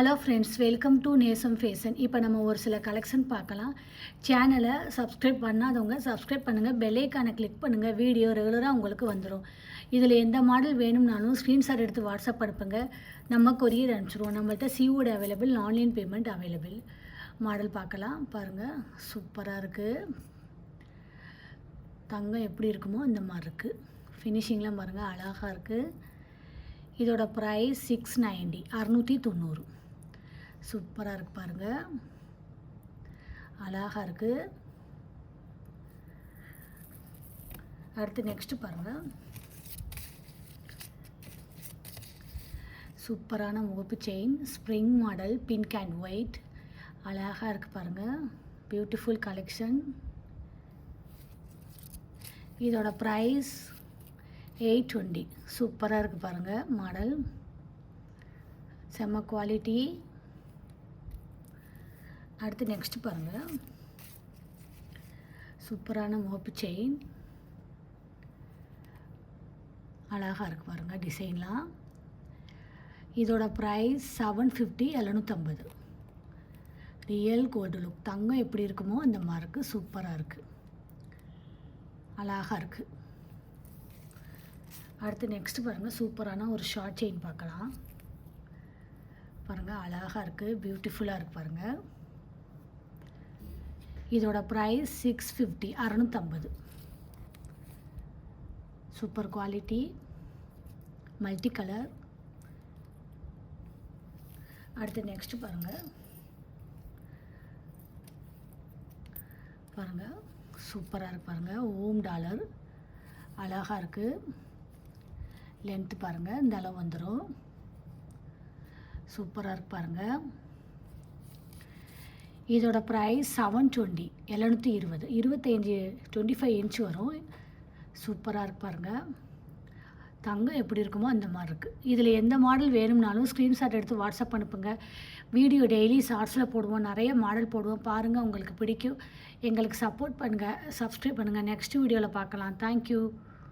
Hello friends, welcome to நேசம் fashion. இப்போ நம்ம ஒரு சில கலெக்ஷன் பார்க்கலாம். சேனலை சப்ஸ்கிரைப் பண்ணாதவங்க சப்ஸ்கிரைப் பண்ணுங்கள், பெல்லைக்கானை கிளிக் பண்ணுங்கள். வீடியோ ரெகுலராக உங்களுக்கு வந்துடும். இதில் எந்த மாடல் வேணும்னாலும் ஸ்க்ரீன்ஷாட் எடுத்து வாட்ஸ்அப் அனுப்புங்க, நம்ம கொரியர் அனுப்பிச்சிடுவோம். நம்மள்கிட்ட COD available, online payment available. Model பார்க்கலாம். பாருங்கள், சூப்பராக இருக்குது. தங்கம் எப்படி இருக்குமோ இந்த மாதிரி இருக்குது. ஃபினிஷிங்லாம் பாருங்கள், அழகாக இருக்குது. இதோட ப்ரைஸ் 690, 690. சூப்பராக இருக்குது பாருங்கள், அழகாக இருக்குது. அடுத்து நெக்ஸ்ட்டு பாருங்கள், சூப்பரான முகப்பு chain, spring model, pink and white, அழகாக இருக்குது பாருங்கள். Beautiful collection. இதோட ப்ரைஸ் 820. சூப்பராக இருக்குது பாருங்கள் மாடல், செம்ம குவாலிட்டி. அடுத்து நெக்ஸ்ட் பாருங்கள், சூப்பரான முகப்பு செயின், அழகாக இருக்குது பாருங்கள் டிசைன்லாம். இதோட ப்ரைஸ் 750, 750. Real gold look. தங்கம் எப்படி இருக்குமோ அந்த மாதிரி இருக்குது. சூப்பராக இருக்குது, அழகாக இருக்குது. அடுத்து நெக்ஸ்ட் பாருங்கள், சூப்பரான ஒரு ஷார்ட் செயின் பார்க்கலாம். பாருங்கள், அழகாக இருக்குது, பியூட்டிஃபுல்லாக இருக்குது பாருங்கள். இதோட price 650, 650. Super quality, multi colour. அடுத்து நெக்ஸ்ட் பாருங்கள், பாருங்கள் சூப்பராக இருக்கு பாருங்கள். ஓம் டாலர், அழகாக இருக்குது. லென்த்து பாருங்கள், இந்த அளவு வந்துடும். சூப்பராக இருக்கு பாருங்கள். இதோட ப்ரைஸ் 720, 720. 25, 25 இன்ச் வரும். சூப்பராக இருக்கு பாருங்கள். தங்கம் எப்படி இருக்குமோ அந்த மாதிரி இருக்குது. இதில் எந்த மாடல் வேணும்னாலும் ஸ்க்ரீன்ஷாட் எடுத்து வாட்ஸ்அப் அனுப்புங்க. வீடியோ டெய்லி ஷார்ட்ஸில் போடுவோம், நிறைய மாடல் போடுவோம். பாருங்கள், உங்களுக்கு பிடிக்கும். எங்களுக்கு சப்போர்ட் பண்ணுங்கள், சப்ஸ்கிரைப் பண்ணுங்கள். நெக்ஸ்ட் வீடியோவில் பார்க்கலாம். தேங்க்யூ.